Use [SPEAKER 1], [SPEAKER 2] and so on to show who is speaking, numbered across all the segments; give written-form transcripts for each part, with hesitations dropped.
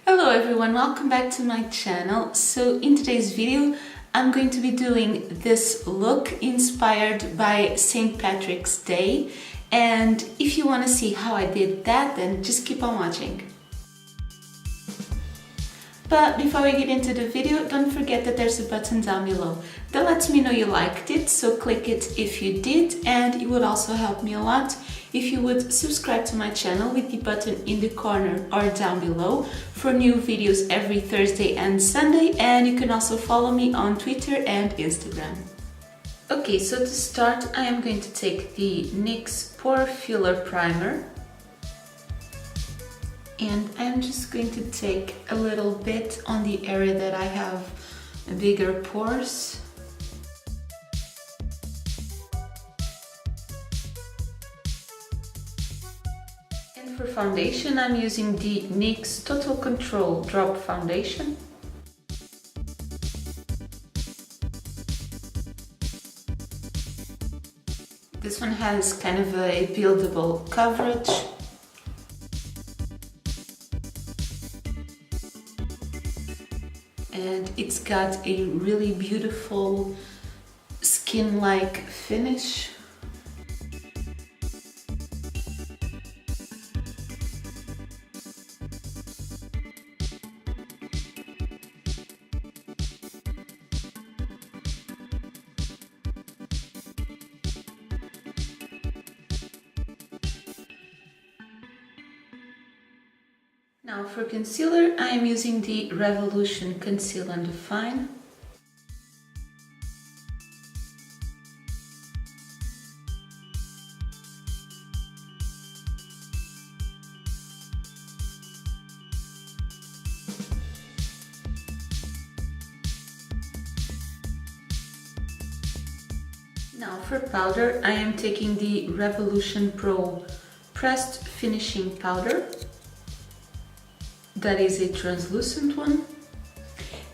[SPEAKER 1] Hello everyone, welcome back to my channel. So in today's video I'm going to be doing this look inspired by St. Patrick's Day, and if you want to see how I did that, then just keep on watching. But before we get into the video, don't forget that there's a button down below that lets me know you liked it, so click it if you did, and it would also help me a lot if you would subscribe to my channel with the button in the corner or down below for new videos every Thursday and Sunday, and you can also follow me on Twitter and Instagram. Okay, so to start I am going to take the NYX Pore Filler Primer. And I'm just going to take a little bit on the area that I have bigger pores. And for foundation, I'm using the NYX Total Control Drop Foundation. This one has kind of a buildable coverage. And it's got a really beautiful skin-like finish. Now for concealer, I am using the Revolution Conceal and Define. Now for powder, I am taking the Revolution Pro Pressed Finishing Powder. That is a translucent one.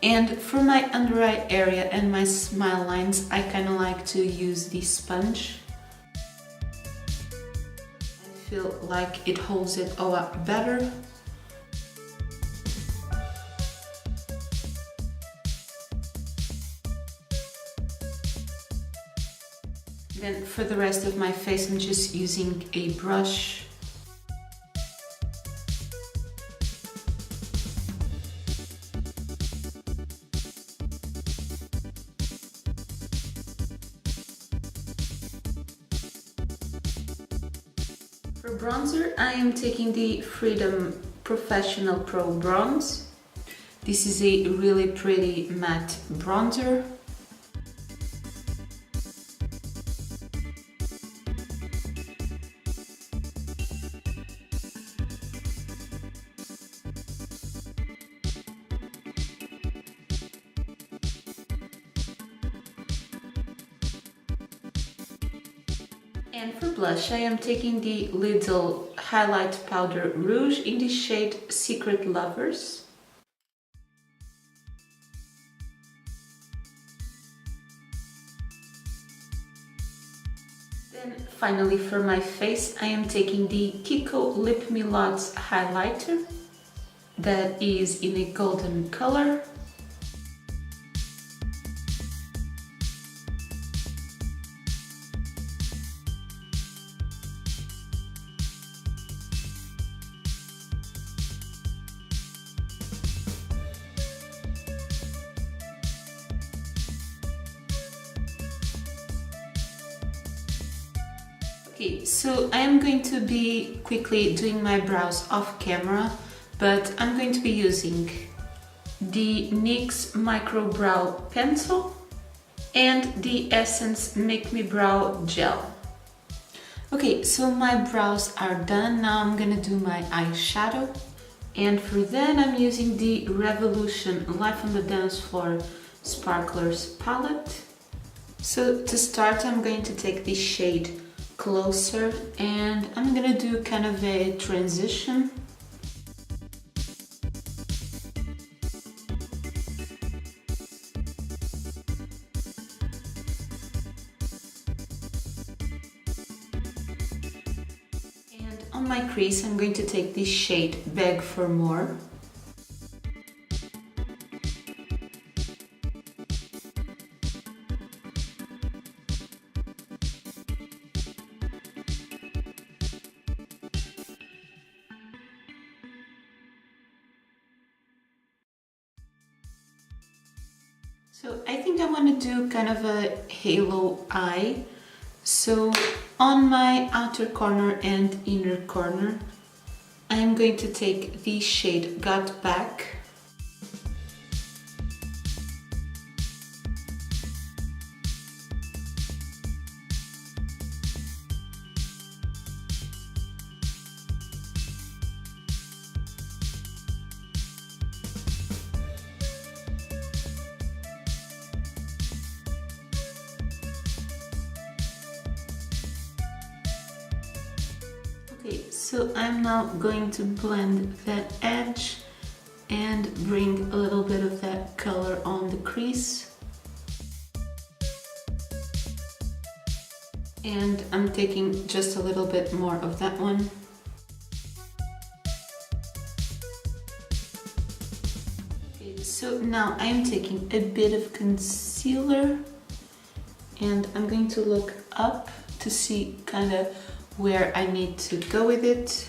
[SPEAKER 1] And for my under eye area and my smile lines, I kind of like to use the sponge. I feel like it holds it a lot better. Then for the rest of my face, I'm just using a brush. For bronzer, I am taking the Freedom Professional Pro Bronze. This is a really pretty matte bronzer. And for blush, I am taking the Lidl Highlight Powder Rouge in the shade Secret Lovers. Then finally for my face, I am taking the Kiko Lip Me Lots Highlighter that is in a golden color. Okay, so I am going to be quickly doing my brows off camera, but I'm going to be using the NYX Micro Brow Pencil and the Essence Make Me Brow Gel. Okay, so my brows are done. Now I'm gonna do my eyeshadow. And for that I'm using the Revolution Life on the Dance Floor Sparklers palette. So to start, I'm going to take the shade Closer, and I'm gonna do kind of a transition. And on my crease, I'm going to take this shade Beg for More. So I think I want to do kind of a halo eye. So on my outer corner and inner corner, I'm going to take the shade Got Back. Okay, so I'm now going to blend that edge and bring a little bit of that color on the crease. And I'm taking just a little bit more of that one. Okay, so now I'm taking a bit of concealer and I'm going to look up to see kind of where I need to go with it.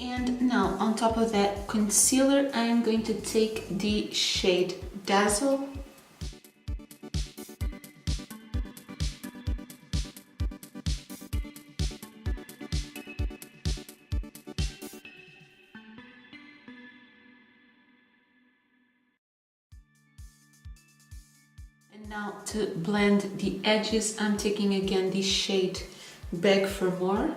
[SPEAKER 1] And now on top of that concealer, I am going to take the shade Dazzle. And now to blend the edges, I'm taking again the shade Beg for More.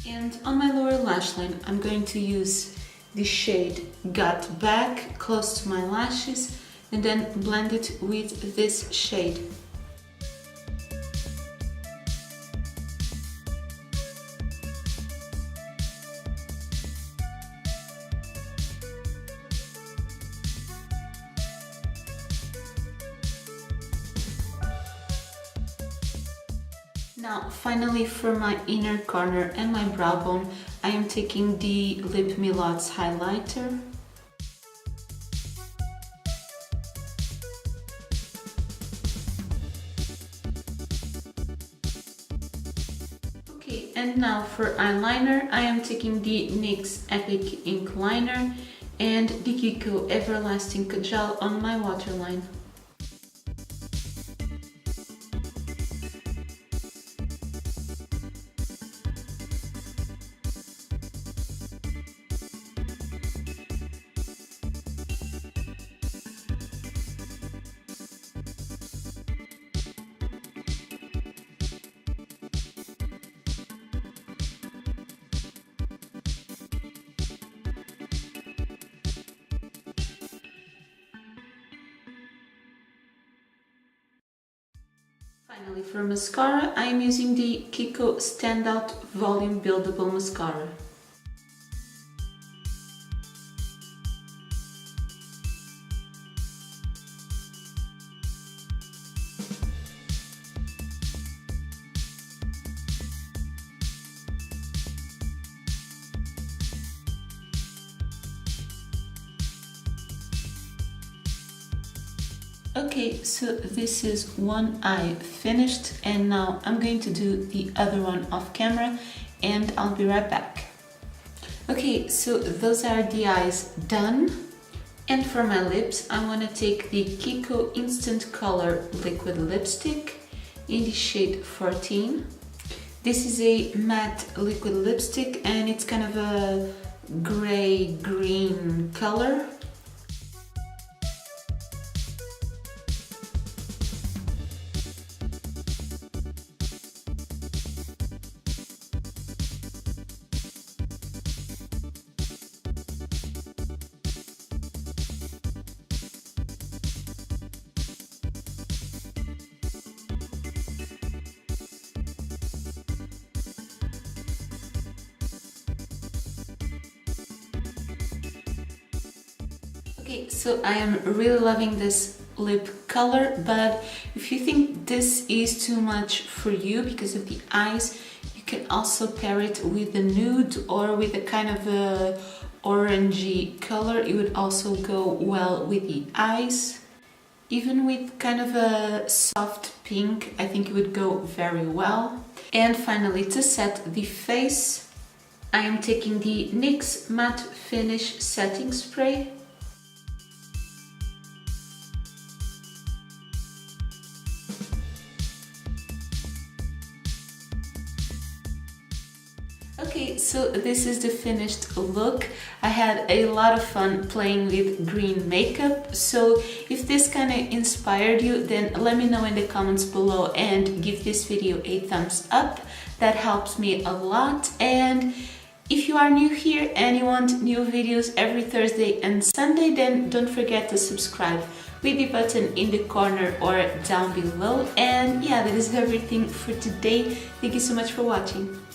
[SPEAKER 1] And on my lower lash line, I'm going to use the shade Got Back close to my lashes and then blend it with this shade. Now, finally, for my inner corner and my brow bone, I am taking the Lip Me Lots highlighter. Okay, and now for eyeliner, I am taking the NYX Epic Ink Liner and the Kiko Everlasting Kajal on my waterline. Finally, for mascara, I am using the Kiko Standout Volume Buildable Mascara. Okay, so this is one eye finished and now I'm going to do the other one off camera and I'll be right back. Okay, so those are the eyes done. And for my lips, I want to take the Kiko Instant Color Liquid Lipstick in the shade 14. This is a matte liquid lipstick and it's kind of a gray-green color. Okay, so I am really loving this lip color, but if you think this is too much for you because of the eyes, you can also pair it with a nude or with a kind of a orangey color. It would also go well with the eyes. Even with kind of a soft pink, I think it would go very well. And finally, to set the face, I am taking the NYX Matte Finish Setting Spray. Okay, so this is the finished look. I had a lot of fun playing with green makeup, so if this kind of inspired you, then let me know in the comments below and give this video a thumbs up. That helps me a lot. And if you are new here and you want new videos every Thursday and Sunday, then don't forget to subscribe with the button in the corner or down below. And yeah, that is everything for today. Thank you so much for watching.